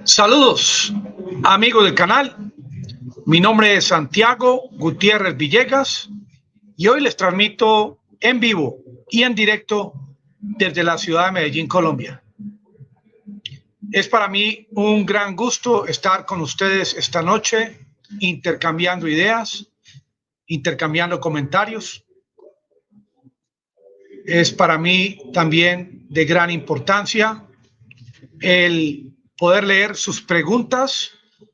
Saludos, amigos del canal. Mi nombre es Santiago Gutiérrez Villegas y hoy les transmito en vivo y en directo desde la ciudad de Medellín, Colombia. Es para mí un gran gusto estar con ustedes esta noche, intercambiando ideas, intercambiando comentarios. Es para mí también de gran importancia el poder leer sus preguntas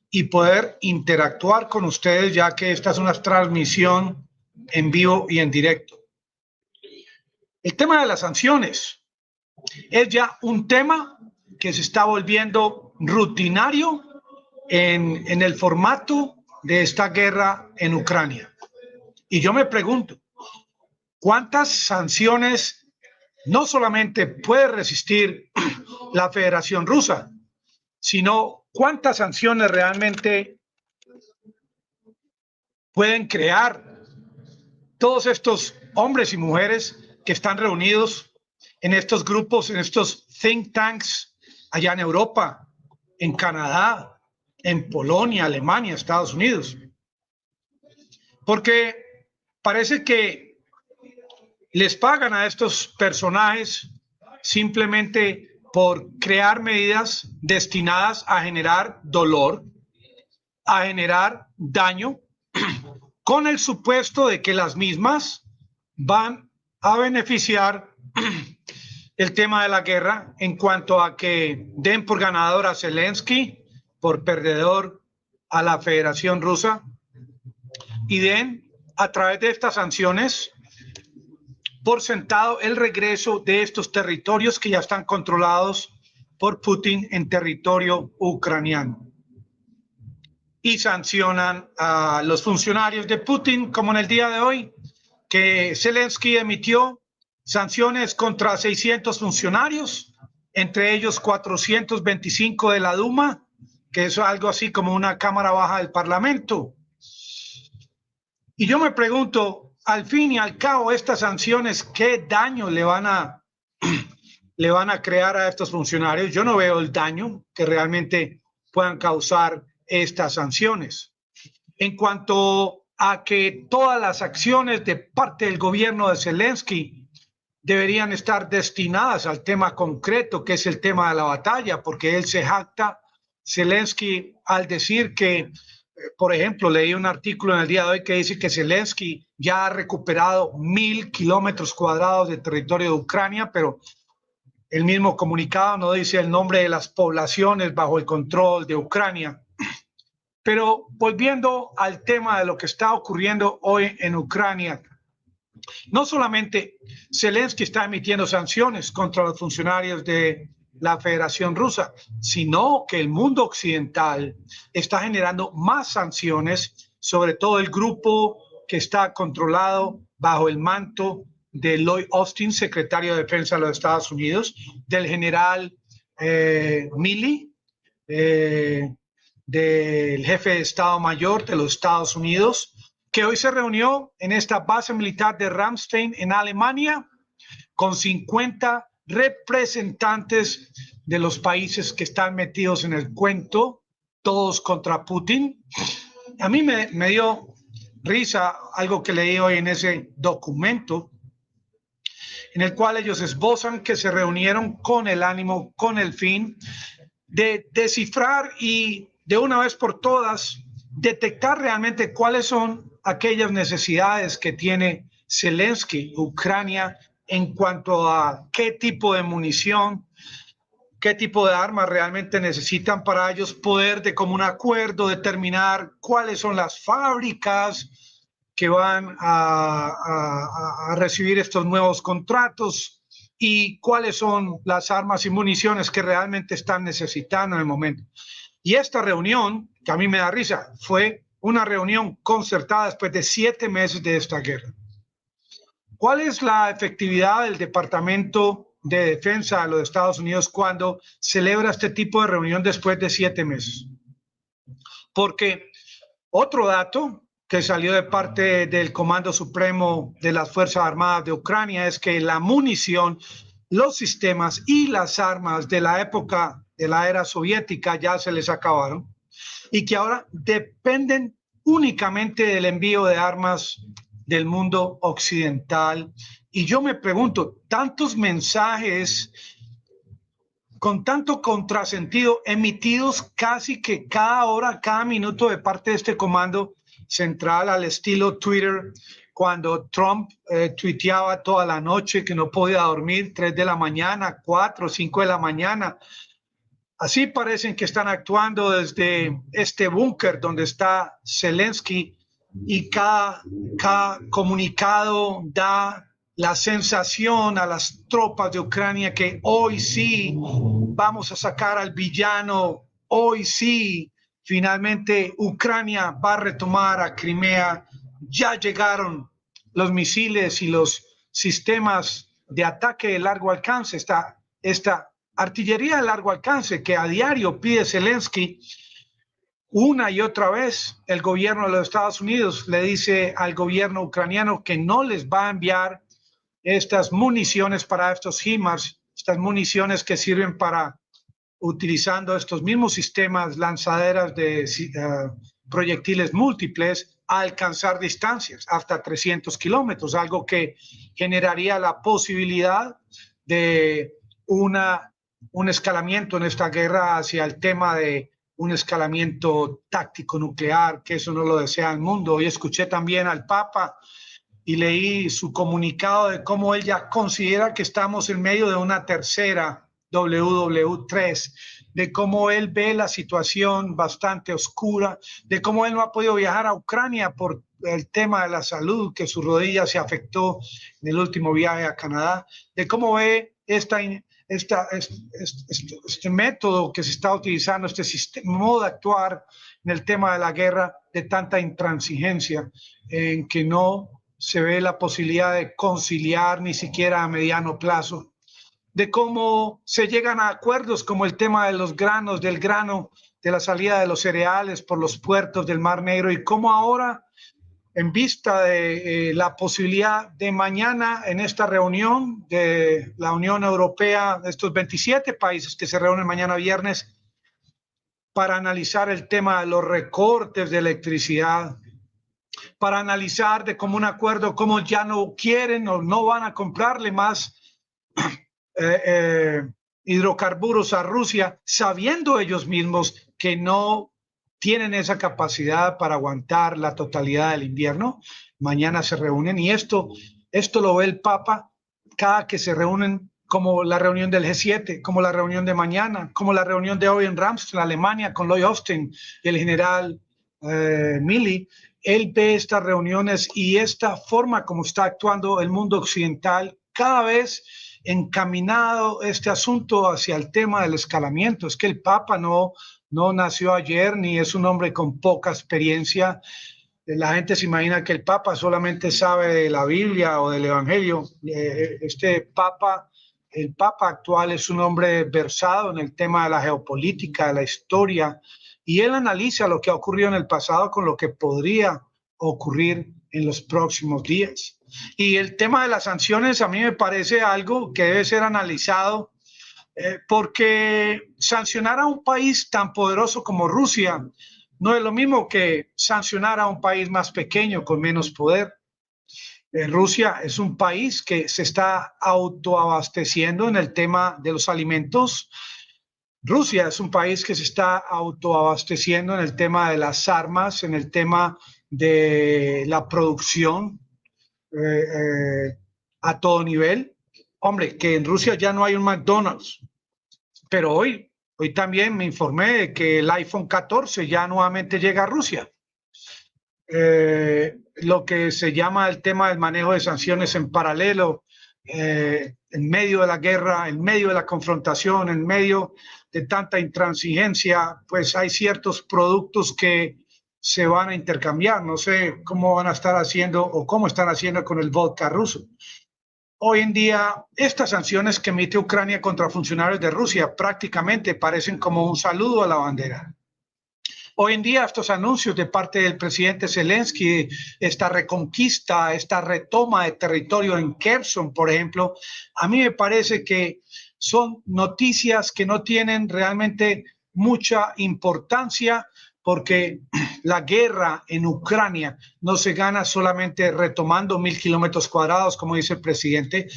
y poder interactuar con ustedes, ya que esta es una transmisión en vivo y en directo. El tema de las sanciones es ya un tema que se está volviendo rutinario en el formato de esta guerra en Ucrania. Y yo me pregunto, ¿cuántas sanciones no solamente puede resistir la Federación Rusa, sino cuántas sanciones realmente pueden crear todos estos hombres y mujeres que están reunidos en estos grupos, en estos think tanks allá en Europa, en Canadá, en Polonia, Alemania, Estados Unidos? Porque parece que les pagan a estos personajes simplemente por crear medidas destinadas a generar dolor, a generar daño, con el supuesto de que las mismas van a beneficiar el tema de la guerra en cuanto a que den por ganador a Zelensky, por perdedor a la Federación Rusa, y den a través de estas sanciones por sentado el regreso de estos territorios que ya están controlados por Putin en territorio ucraniano. Y sancionan a los funcionarios de Putin, como en el día de hoy, que Zelensky emitió sanciones contra 600 funcionarios, entre ellos 425 de la Duma, que es algo así como una cámara baja del Parlamento. Y yo me pregunto, al fin y al cabo, estas sanciones, ¿qué daño le van a crear a estos funcionarios? Yo no veo el daño que realmente puedan causar estas sanciones. En cuanto a que todas las acciones de parte del gobierno de Zelensky deberían estar destinadas al tema concreto, que es el tema de la batalla, porque él se jacta, Zelensky, al decir que, por ejemplo, leí un artículo en el día de hoy que dice que Zelensky ya ha recuperado 1.000 kilómetros cuadrados de territorio de Ucrania, pero el mismo comunicado no dice el nombre de las poblaciones bajo el control de Ucrania. Pero volviendo al tema de lo que está ocurriendo hoy en Ucrania, no solamente Zelensky está emitiendo sanciones contra los funcionarios de la Federación Rusa, sino que el mundo occidental está generando más sanciones sobre todo el grupo que está controlado bajo el manto de Lloyd Austin, secretario de Defensa de los Estados Unidos, del general Milley, del jefe de Estado Mayor de los Estados Unidos, que hoy se reunió en esta base militar de Ramstein en Alemania con 50 representantes de los países que están metidos en el cuento, todos contra Putin. A mí me dio risa algo que leí hoy en ese documento, en el cual ellos esbozan que se reunieron con el ánimo, con el fin de descifrar y de una vez por todas detectar realmente cuáles son aquellas necesidades que tiene Zelensky, Ucrania, en cuanto a qué tipo de munición, qué tipo de armas realmente necesitan para ellos poder de común acuerdo determinar cuáles son las fábricas que van a recibir estos nuevos contratos y cuáles son las armas y municiones que realmente están necesitando en el momento. Y esta reunión, que a mí me da risa, fue una reunión concertada después de 7 meses de esta guerra. ¿Cuál es la efectividad del Departamento de Defensa de los Estados Unidos cuando celebra este tipo de reunión después de 7 meses? Porque otro dato que salió de parte del Comando Supremo de las Fuerzas Armadas de Ucrania es que la munición los sistemas y las armas de la época de la era soviética ya se les acabaron y que ahora dependen únicamente del envío de armas del mundo occidental. Y yo me pregunto, tantos mensajes con tanto contrasentido emitidos casi que cada hora, cada minuto de parte de este comando central al estilo Twitter, cuando Trump tuiteaba toda la noche que no podía dormir, 3 de la mañana, 4, 5 de la mañana. Así parecen que están actuando desde este búnker donde está Zelensky y cada comunicado da la sensación a las tropas de Ucrania que hoy sí vamos a sacar al villano, hoy sí finalmente Ucrania va a retomar a Crimea, ya llegaron los misiles y los sistemas de ataque de largo alcance, esta artillería de largo alcance que a diario pide Zelensky. Una y otra vez el gobierno de los Estados Unidos le dice al gobierno ucraniano que no les va a enviar estas municiones para estos HIMARS, estas municiones que sirven para, utilizando estos mismos sistemas lanzaderas de proyectiles múltiples, a alcanzar distancias hasta 300 kilómetros, algo que generaría la posibilidad de un escalamiento en esta guerra hacia el tema de un escalamiento táctico nuclear, que eso no lo desea el mundo. Hoy escuché también al Papa y leí su comunicado de cómo él ya considera que estamos en medio de una tercera WW3, de cómo él ve la situación bastante oscura, de cómo él no ha podido viajar a Ucrania por el tema de la salud, que su rodilla se afectó en el último viaje a Canadá, de cómo ve este método que se está utilizando, este sistema, modo de actuar en el tema de la guerra, de tanta intransigencia, en que no se ve la posibilidad de conciliar ni siquiera a mediano plazo, de cómo se llegan a acuerdos como el tema de los granos, del grano, de la salida de los cereales por los puertos del Mar Negro, y cómo ahora, en vista de la posibilidad de mañana en esta reunión de la Unión Europea, de estos 27 países que se reúnen mañana viernes para analizar el tema de los recortes de electricidad, para analizar de común acuerdo cómo ya no quieren o no van a comprarle más hidrocarburos a Rusia, sabiendo ellos mismos que no tienen esa capacidad para aguantar la totalidad del invierno. Mañana se reúnen y esto lo ve el Papa cada que se reúnen, como la reunión del G7, como la reunión de mañana, como la reunión de hoy en Ramstein, Alemania, con Lloyd Austin y el general Milley. Él ve estas reuniones y esta forma como está actuando el mundo occidental, cada vez encaminado este asunto hacia el tema del escalamiento. Es que el Papa no nació ayer, ni es un hombre con poca experiencia. La gente se imagina que el Papa solamente sabe de la Biblia o del Evangelio. El Papa actual es un hombre versado en el tema de la geopolítica, de la historia, y él analiza lo que ha ocurrido en el pasado con lo que podría ocurrir en los próximos días. Y el tema de las sanciones a mí me parece algo que debe ser analizado, porque sancionar a un país tan poderoso como Rusia no es lo mismo que sancionar a un país más pequeño con menos poder. Rusia es un país que se está autoabasteciendo en el tema de los alimentos. Rusia es un país que se está autoabasteciendo en el tema de las armas, en el tema de la producción a todo nivel. Hombre, que en Rusia ya no hay un McDonald's, pero hoy también me informé de que el iPhone 14 ya nuevamente llega a Rusia. Lo que se llama el tema del manejo de sanciones en paralelo, en medio de la guerra, en medio de la confrontación, en medio de tanta intransigencia, pues hay ciertos productos que se van a intercambiar. No sé cómo van a estar haciendo o cómo están haciendo con el vodka ruso. Hoy en día, estas sanciones que emite Ucrania contra funcionarios de Rusia prácticamente parecen como un saludo a la bandera. hoy en día estos anuncios de parte del presidente Zelensky, esta reconquista, esta retoma de territorio en Kherson, por ejemplo, a mí me parece que son noticias que no tienen realmente mucha importancia, porque la guerra en Ucrania no se gana solamente retomando 1.000 kilómetros cuadrados, como dice el presidente.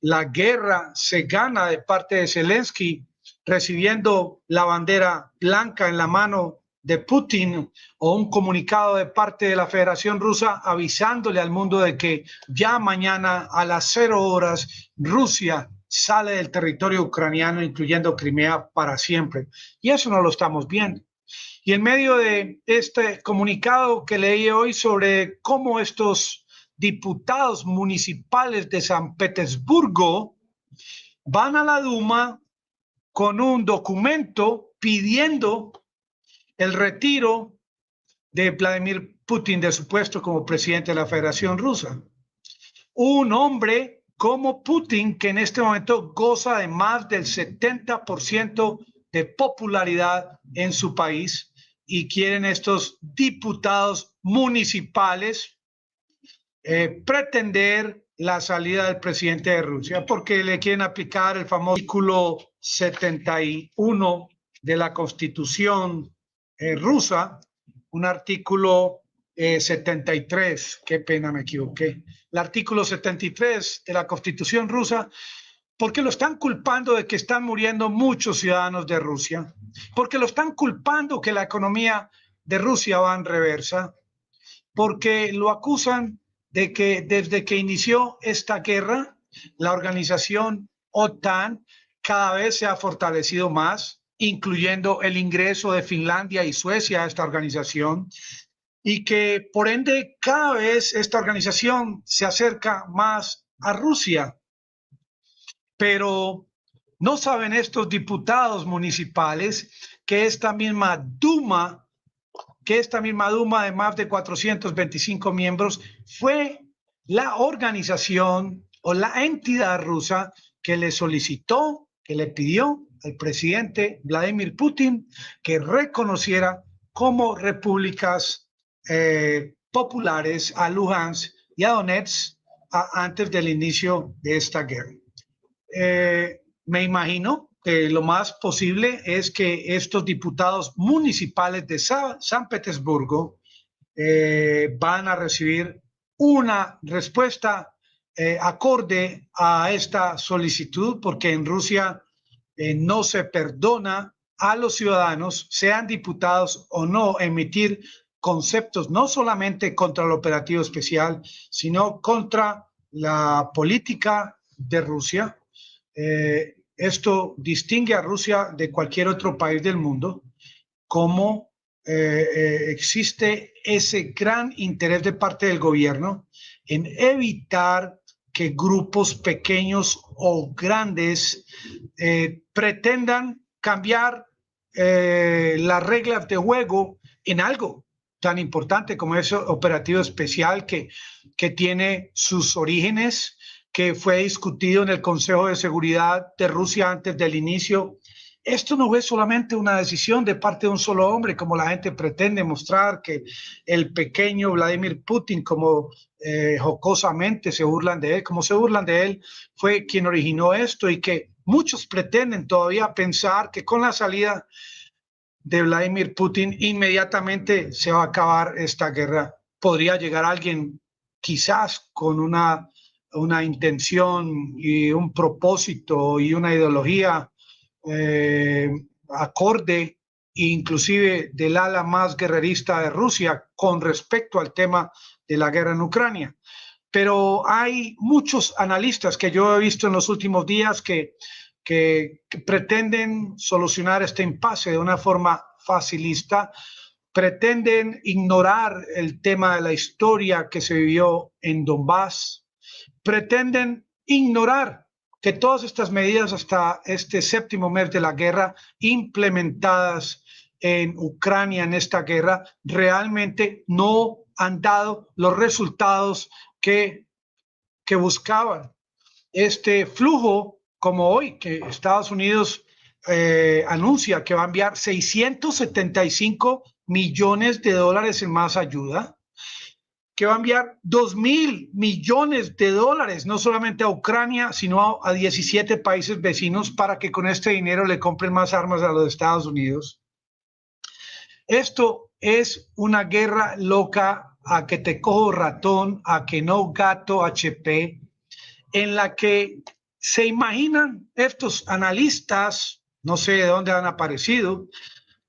La guerra se gana de parte de Zelensky recibiendo la bandera blanca en la mano de Putin, o un comunicado de parte de la Federación Rusa avisándole al mundo de que ya mañana a las 0 horas Rusia sale del territorio ucraniano, incluyendo Crimea, para siempre. Y eso no lo estamos viendo. Y en medio de este comunicado que leí hoy sobre cómo estos diputados municipales de San Petersburgo van a la Duma con un documento pidiendo el retiro de Vladimir Putin de su puesto como presidente de la Federación Rusa. Un hombre como Putin, que en este momento goza de más del 70% de popularidad en su país, y quieren estos diputados municipales pretender la salida del presidente de Rusia, porque le quieren aplicar el famoso artículo 71 de la Constitución rusa, un artículo 73, qué pena, me equivoqué, el artículo 73 de la Constitución rusa, porque lo están culpando de que están muriendo muchos ciudadanos de Rusia, porque lo están culpando que la economía de Rusia va en reversa, porque lo acusan de que desde que inició esta guerra, la organización OTAN cada vez se ha fortalecido más, incluyendo el ingreso de Finlandia y Suecia a esta organización, y que por ende cada vez esta organización se acerca más a Rusia. Pero no saben estos diputados municipales que esta misma Duma de más de 425 miembros fue la organización o la entidad rusa que le solicitó, que le pidió al presidente Vladimir Putin que reconociera como repúblicas populares a Luhansk y a Donetsk antes del inicio de esta guerra. Me imagino que lo más posible es que estos diputados municipales de San Petersburgo van a recibir una respuesta acorde a esta solicitud, porque en Rusia no se perdona a los ciudadanos, sean diputados o no, emitir conceptos no solamente contra el operativo especial, sino contra la política de Rusia. Esto distingue a Rusia de cualquier otro país del mundo, como existe ese gran interés de parte del gobierno en evitar que grupos pequeños o grandes pretendan cambiar las reglas de juego en algo tan importante como ese operativo especial que tiene sus orígenes, que fue discutido en el Consejo de Seguridad de Rusia antes del inicio. Esto no fue solamente una decisión de parte de un solo hombre, como la gente pretende mostrar, que el pequeño Vladimir Putin, como jocosamente se burlan de él, como se burlan de él, fue quien originó esto, y que muchos pretenden todavía pensar que con la salida de Vladimir Putin inmediatamente se va a acabar esta guerra. Podría llegar alguien quizás con una intención y un propósito y una ideología acorde, inclusive del ala más guerrerista de Rusia con respecto al tema de la guerra en Ucrania. Pero hay muchos analistas que yo he visto en los últimos días que pretenden solucionar este impasse de una forma facilista, pretenden ignorar el tema de la historia que se vivió en Donbass, pretenden ignorar que todas estas medidas hasta este séptimo mes de la guerra implementadas en Ucrania en esta guerra realmente no han dado los resultados que buscaban. Este flujo, como hoy, que Estados Unidos anuncia que va a enviar 675 millones de dólares en más ayuda, que va a enviar 2.000 millones de dólares, no solamente a Ucrania, sino a 17 países vecinos para que con este dinero le compren más armas a los Estados Unidos. Esto es una guerra loca, a que te cojo ratón, a que no gato HP, en la que se imaginan estos analistas, no sé de dónde han aparecido,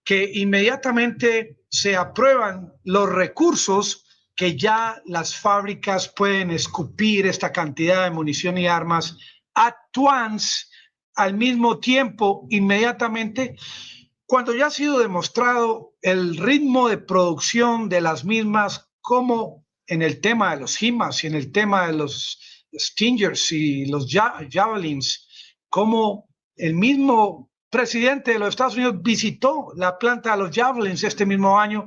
que inmediatamente se aprueban los recursos que ya las fábricas pueden escupir esta cantidad de munición y armas at once, al mismo tiempo, inmediatamente, cuando ya ha sido demostrado el ritmo de producción de las mismas, como en el tema de los HIMARS y en el tema de los Stingers y los Javelins, como el mismo presidente de los Estados Unidos visitó la planta de los Javelins este mismo año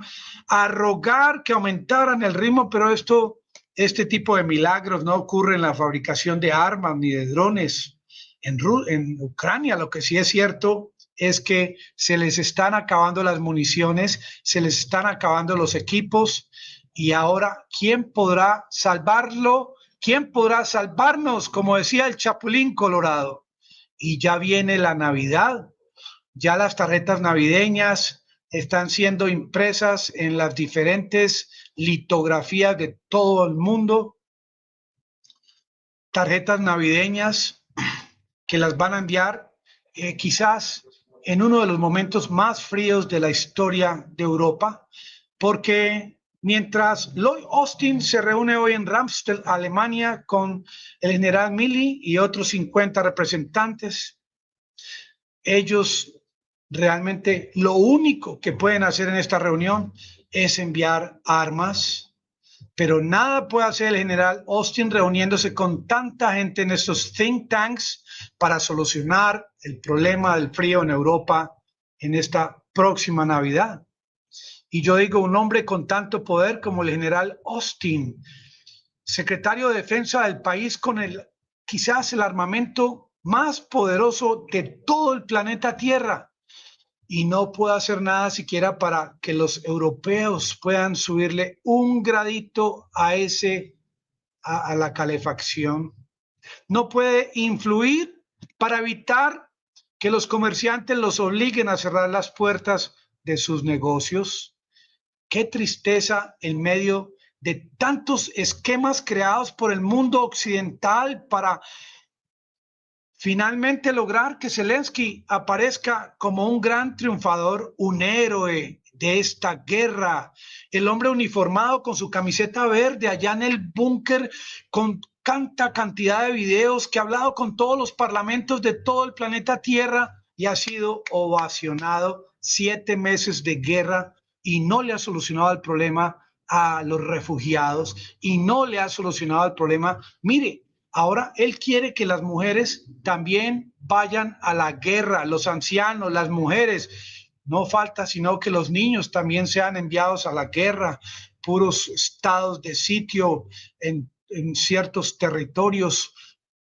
a rogar que aumentaran el ritmo, pero este tipo de milagros no ocurre en la fabricación de armas ni de drones en Ucrania. Lo que sí es cierto es que se les están acabando las municiones, se les están acabando los equipos, y ahora, ¿quién podrá salvarlo? ¿Quién podrá salvarnos? Como decía el Chapulín Colorado. Y ya viene la Navidad, ya las tarjetas navideñas están siendo impresas en las diferentes litografías de todo el mundo. Tarjetas navideñas que las van a enviar quizás en uno de los momentos más fríos de la historia de Europa, porque mientras Lloyd Austin se reúne hoy en Ramstein, Alemania, con el general Milley y otros 50 representantes, ellos realmente lo único que pueden hacer en esta reunión es enviar armas, pero nada puede hacer el general Austin reuniéndose con tanta gente en estos think tanks para solucionar el problema del frío en Europa en esta próxima Navidad. Y yo digo, un hombre con tanto poder como el general Austin, secretario de Defensa del país con quizás el armamento más poderoso de todo el planeta Tierra, y no puede hacer nada siquiera para que los europeos puedan subirle un gradito a la calefacción. No puede influir para evitar que los comerciantes los obliguen a cerrar las puertas de sus negocios. Qué tristeza en medio de tantos esquemas creados por el mundo occidental para finalmente lograr que Zelensky aparezca como un gran triunfador, un héroe de esta guerra, el hombre uniformado con su camiseta verde allá en el búnker, con tanta cantidad de videos, que ha hablado con todos los parlamentos de todo el planeta Tierra y ha sido ovacionado. 7 meses de guerra y no le ha solucionado el problema a los refugiados y no le ha solucionado el problema. Mire, ahora él quiere que las mujeres también vayan a la guerra, los ancianos, las mujeres. No falta sino que los niños también sean enviados a la guerra, puros estados de sitio en ciertos territorios.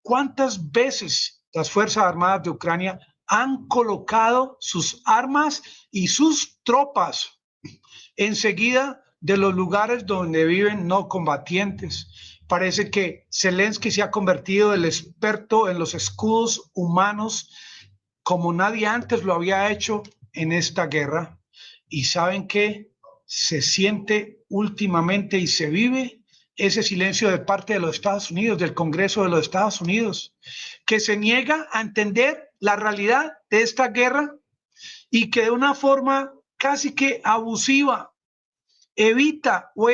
¿Cuántas veces las Fuerzas Armadas de Ucrania han colocado sus armas y sus tropas enseguida de los lugares donde viven no combatientes? Parece que Zelensky se ha convertido en el experto en los escudos humanos como nadie antes lo había hecho en esta guerra. ¿Y saben qué? Se siente últimamente y se vive ese silencio de parte de los Estados Unidos, del Congreso de los Estados Unidos, que se niega a entender la realidad de esta guerra y que de una forma casi que abusiva evita o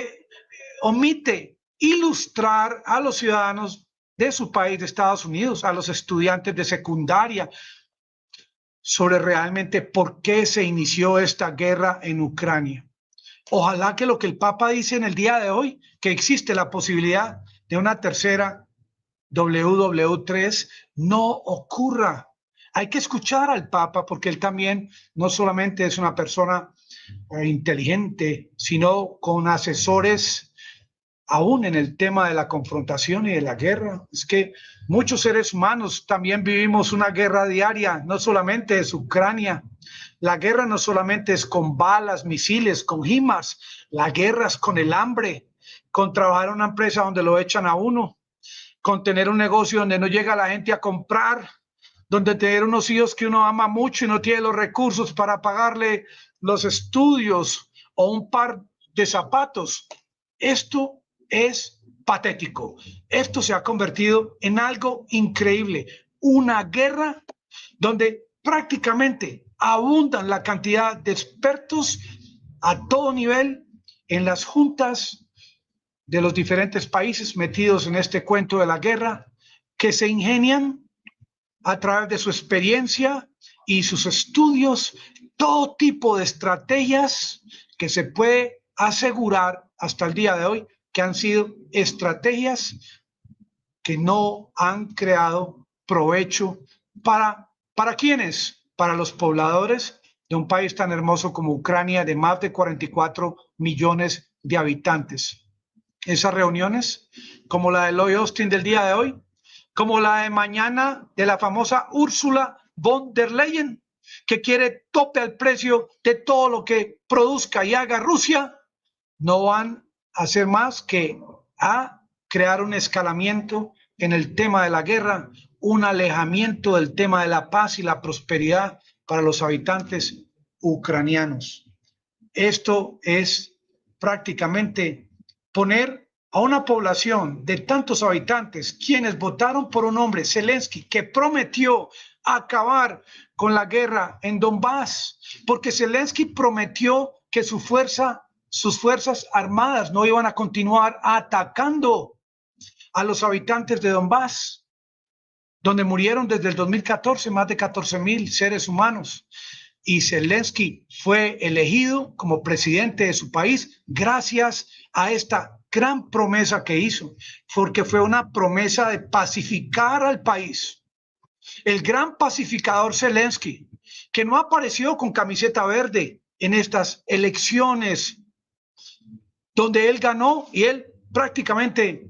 omite ilustrar a los ciudadanos de su país, de Estados Unidos, a los estudiantes de secundaria, sobre realmente por qué se inició esta guerra en Ucrania. Ojalá que lo que el Papa dice en el día de hoy, que existe la posibilidad de una tercera WW3, no ocurra. Hay que escuchar al Papa, porque él también no solamente es una persona inteligente, sino con asesores aún en el tema de la confrontación y de la guerra. Es que Muchos seres humanos también vivimos una guerra diaria, no solamente es Ucrania. La guerra no solamente es con balas, misiles, con HIMARS, la guerra es con el hambre, con trabajar en una empresa donde lo echan a uno, con tener un negocio donde no llega la gente a comprar, donde tener unos hijos que uno ama mucho y no tiene los recursos para pagarle los estudios o un par de zapatos. Esto es patético. Esto se ha convertido en algo increíble. Una guerra donde prácticamente abundan la cantidad de expertos a todo nivel en las juntas de los diferentes países metidos en este cuento de la guerra, que se ingenian a través de su experiencia y sus estudios todo tipo de estrategias que se puede asegurar hasta el día de hoy que han sido estrategias que no han creado provecho ¿para quiénes? Para los pobladores de un país tan hermoso como Ucrania, de más de 44 millones de habitantes. Esas reuniones, como la de Lloyd Austin del día de hoy, como la de mañana de la famosa Ursula von der Leyen, que quiere tope al precio de todo lo que produzca y haga Rusia, no van a hacer más que a crear un escalamiento en el tema de la guerra, un alejamiento del tema de la paz y la prosperidad para los habitantes ucranianos. Esto es prácticamente poner a una población de tantos habitantes, quienes votaron por un hombre, Zelensky, que prometió acabar con la guerra en Donbass, porque Zelensky prometió que sus fuerzas armadas no iban a continuar atacando a los habitantes de Donbass, donde murieron desde el 2014 más de 14,000 seres humanos. Y Zelensky fue elegido como presidente de su país gracias a esta gran promesa que hizo, porque fue una promesa de pacificar al país. El gran pacificador Zelensky, que no apareció con camiseta verde en estas elecciones, donde él ganó y él prácticamente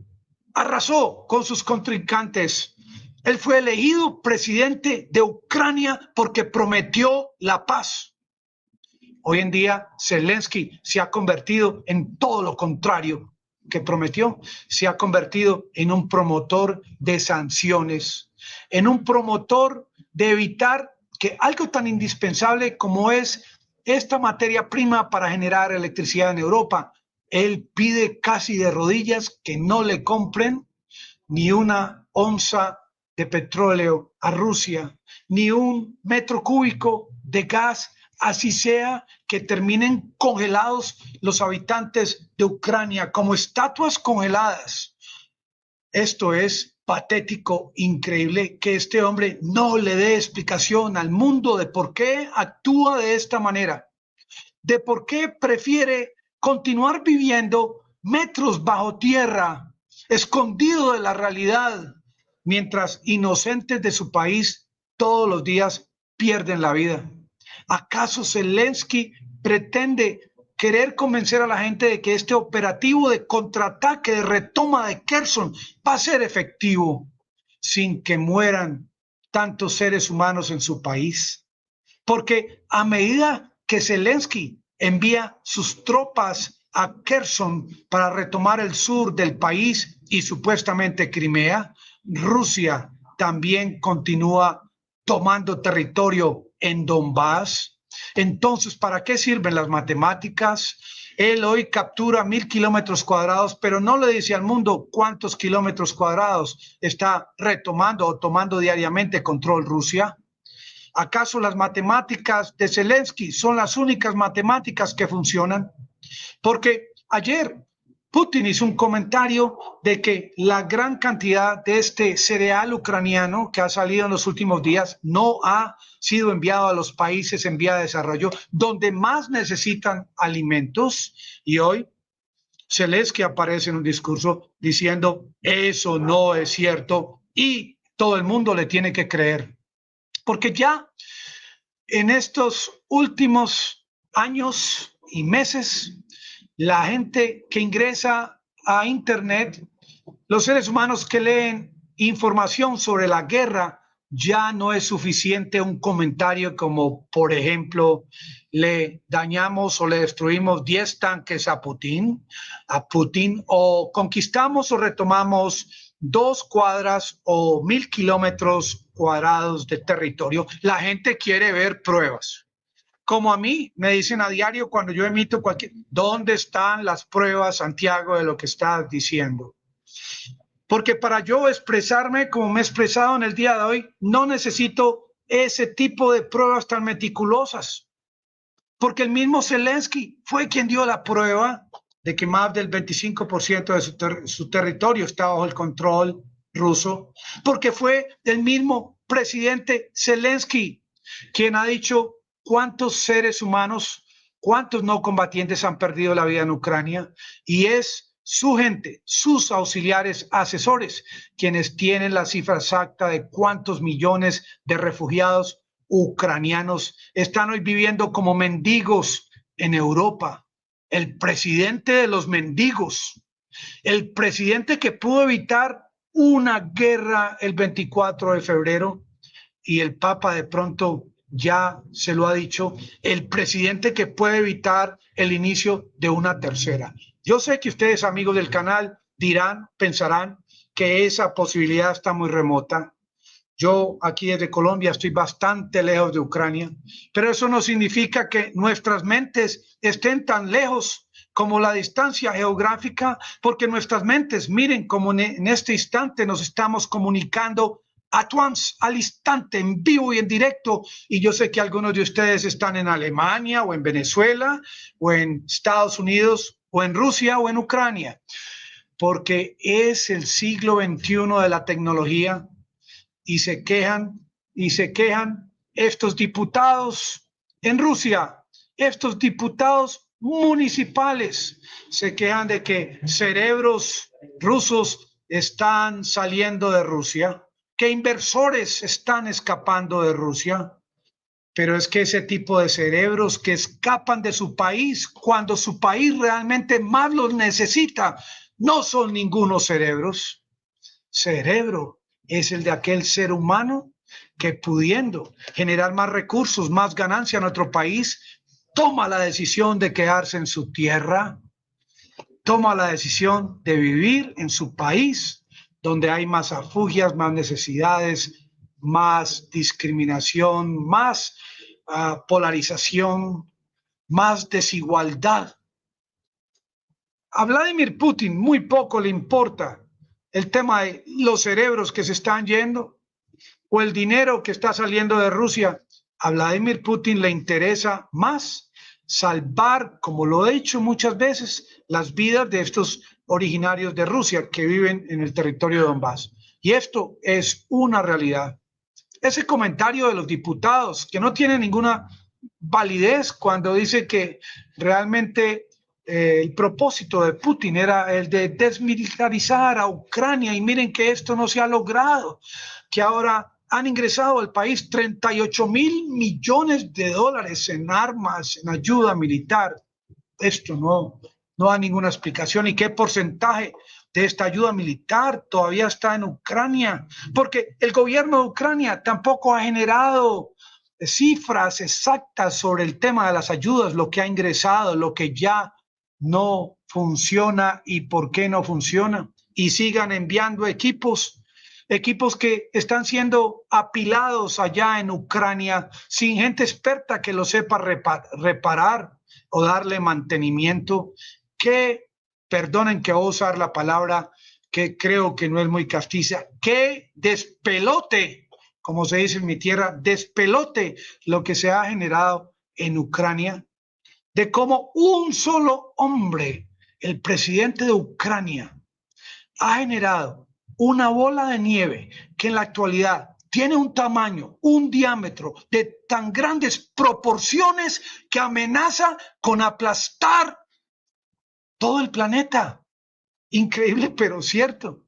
arrasó con sus contrincantes. Él fue elegido presidente de Ucrania porque prometió la paz. Hoy en día Zelensky se ha convertido en todo lo contrario que prometió. Se ha convertido en un promotor de sanciones, en un promotor de evitar que algo tan indispensable como es esta materia prima para generar electricidad en Europa, él pide casi de rodillas que no le compren ni una onza de petróleo a Rusia, ni un metro cúbico de gas, así sea que terminen congelados los habitantes de Ucrania como estatuas congeladas. Esto es patético, increíble que este hombre no le dé explicación al mundo de por qué actúa de esta manera, de por qué prefiere continuar viviendo metros bajo tierra, escondido de la realidad, mientras inocentes de su país todos los días pierden la vida. ¿Acaso Zelensky pretende querer convencer a la gente de que este operativo de contraataque, de retoma de Kherson, va a ser efectivo sin que mueran tantos seres humanos en su país? Porque a medida que Zelensky envía sus tropas a Kherson para retomar el sur del país y supuestamente Crimea, Rusia también continúa tomando territorio en Donbass. Entonces, ¿para qué sirven las matemáticas? Él hoy captura 1,000 kilómetros cuadrados, pero no le dice al mundo cuántos kilómetros cuadrados está retomando o tomando diariamente control Rusia. ¿Acaso las matemáticas de Zelensky son las únicas matemáticas que funcionan? Porque ayer Putin hizo un comentario de que la gran cantidad de este cereal ucraniano que ha salido en los últimos días no ha sido enviado a los países en vía de desarrollo, donde más necesitan alimentos. Y hoy Zelensky aparece en un discurso diciendo eso no es cierto y todo el mundo le tiene que creer. Porque ya en estos últimos años y meses, la gente que ingresa a Internet, los seres humanos que leen información sobre la guerra, ya no es suficiente un comentario como, por ejemplo, le dañamos o le destruimos 10 tanques a Putin, o conquistamos o retomamos 2 cuadras o 1000 kilómetros cuadrados de territorio. La gente quiere ver pruebas. Como a mí me dicen a diario cuando yo emito ¿dónde están las pruebas, Santiago, de lo que estás diciendo? Porque para yo expresarme como me he expresado en el día de hoy, no necesito ese tipo de pruebas tan meticulosas. Porque el mismo Zelensky fue quien dio la prueba de que más del 25% de su territorio está bajo el control ruso. Porque fue el mismo presidente Zelensky quien ha dicho cuántos seres humanos, cuántos no combatientes han perdido la vida en Ucrania. Y es su gente, sus auxiliares asesores, quienes tienen la cifra exacta de cuántos millones de refugiados ucranianos están hoy viviendo como mendigos en Europa. El presidente de los mendigos, el presidente que pudo evitar una guerra el 24 de febrero, y el Papa de pronto ya se lo ha dicho, el presidente que puede evitar el inicio de una tercera. Yo sé que ustedes, amigos del canal, dirán, pensarán que esa posibilidad está muy remota. Yo aquí desde Colombia estoy bastante lejos de Ucrania, pero eso no significa que nuestras mentes estén tan lejos como la distancia geográfica, porque nuestras mentes, miren cómo en este instante nos estamos comunicando at once, al instante, en vivo y en directo. Y yo sé que algunos de ustedes están en Alemania o en Venezuela o en Estados Unidos o en Rusia o en Ucrania, porque es el siglo XXI de la tecnología. Y se quejan estos diputados en Rusia, estos diputados municipales, se quejan de que cerebros rusos están saliendo de Rusia, que inversores están escapando de Rusia. Pero es que ese tipo de cerebros que escapan de su país cuando su país realmente más los necesita, no son ningunos cerebros. Cerebro es el de aquel ser humano que, pudiendo generar más recursos, más ganancia en nuestro país, toma la decisión de quedarse en su tierra, toma la decisión de vivir en su país, donde hay más afugias, más necesidades, más discriminación, más polarización, más desigualdad. A Vladimir Putin muy poco le importa el tema de los cerebros que se están yendo o el dinero que está saliendo de Rusia. A Vladimir Putin le interesa más salvar, como lo he dicho muchas veces, las vidas de estos originarios de Rusia que viven en el territorio de Donbass. Y esto es una realidad. Ese comentario de los diputados, que no tiene ninguna validez cuando dice que realmente el propósito de Putin era el de desmilitarizar a Ucrania, y miren que esto no se ha logrado, que ahora han ingresado al país 38.000 millones de dólares en armas, en ayuda militar. Esto no da ninguna explicación. ¿Y qué porcentaje de esta ayuda militar todavía está en Ucrania? Porque el gobierno de Ucrania tampoco ha generado cifras exactas sobre el tema de las ayudas, lo que ha ingresado, lo que ya no funciona y por qué no funciona. Y sigan enviando equipos que están siendo apilados allá en Ucrania sin gente experta que lo sepa reparar o darle mantenimiento. Que, perdonen que voy a usar la palabra que creo que no es muy castiza, que despelote, como se dice en mi tierra, despelote lo que se ha generado en Ucrania, de cómo un solo hombre, el presidente de Ucrania, ha generado una bola de nieve que en la actualidad tiene un tamaño, un diámetro de tan grandes proporciones que amenaza con aplastar todo el planeta. Increíble, pero cierto.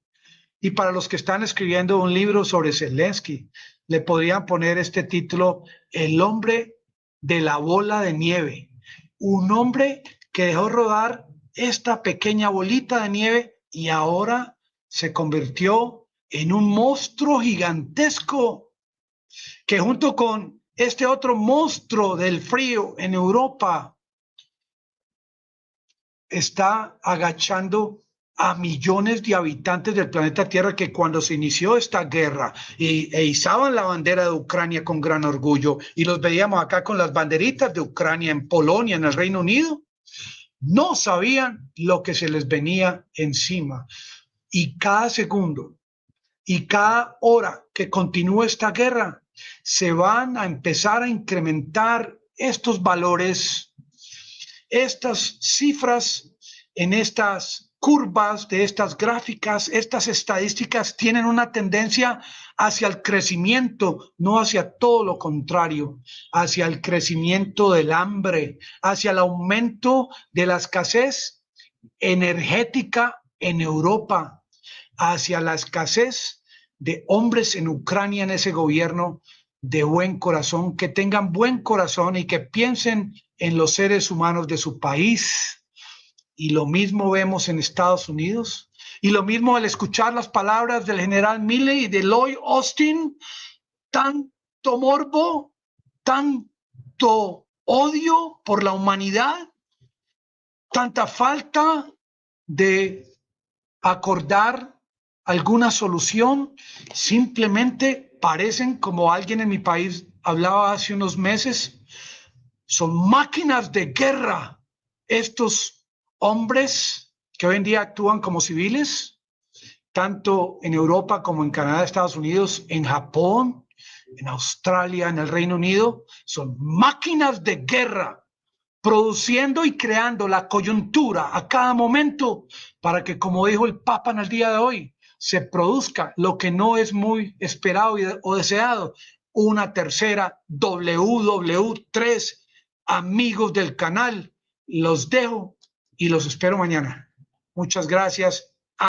Y para los que están escribiendo un libro sobre Zelensky, le podrían poner este título: El hombre de la bola de nieve. Un hombre que dejó rodar esta pequeña bolita de nieve y ahora se convirtió en un monstruo gigantesco que junto con este otro monstruo del frío en Europa está agachando a millones de habitantes del planeta Tierra, que cuando se inició esta guerra e izaban la bandera de Ucrania con gran orgullo y los veíamos acá con las banderitas de Ucrania en Polonia, en el Reino Unido, no sabían lo que se les venía encima. Y cada segundo y cada hora que continúe esta guerra, se van a empezar a incrementar estos valores, estas cifras en estas curvas de estas gráficas. Estas estadísticas tienen una tendencia hacia el crecimiento, no hacia todo lo contrario, hacia el crecimiento del hambre, hacia el aumento de la escasez energética en Europa, hacia la escasez de hombres en Ucrania, en ese gobierno de buen corazón, que tengan buen corazón y que piensen en los seres humanos de su país. Y lo mismo vemos en Estados Unidos. Y lo mismo al escuchar las palabras del general Milley y de Lloyd Austin, tanto morbo, tanto odio por la humanidad, tanta falta de acordar alguna solución. Simplemente parecen, como alguien en mi país hablaba hace unos meses, son máquinas de guerra estos hombres que hoy en día actúan como civiles, tanto en Europa como en Canadá, Estados Unidos, en Japón, en Australia, en el Reino Unido. Son máquinas de guerra, produciendo y creando la coyuntura a cada momento para que, como dijo el Papa en el día de hoy, se produzca lo que no es muy esperado o deseado, una tercera WW3. Amigos del canal, los dejo y los espero mañana. Muchas gracias.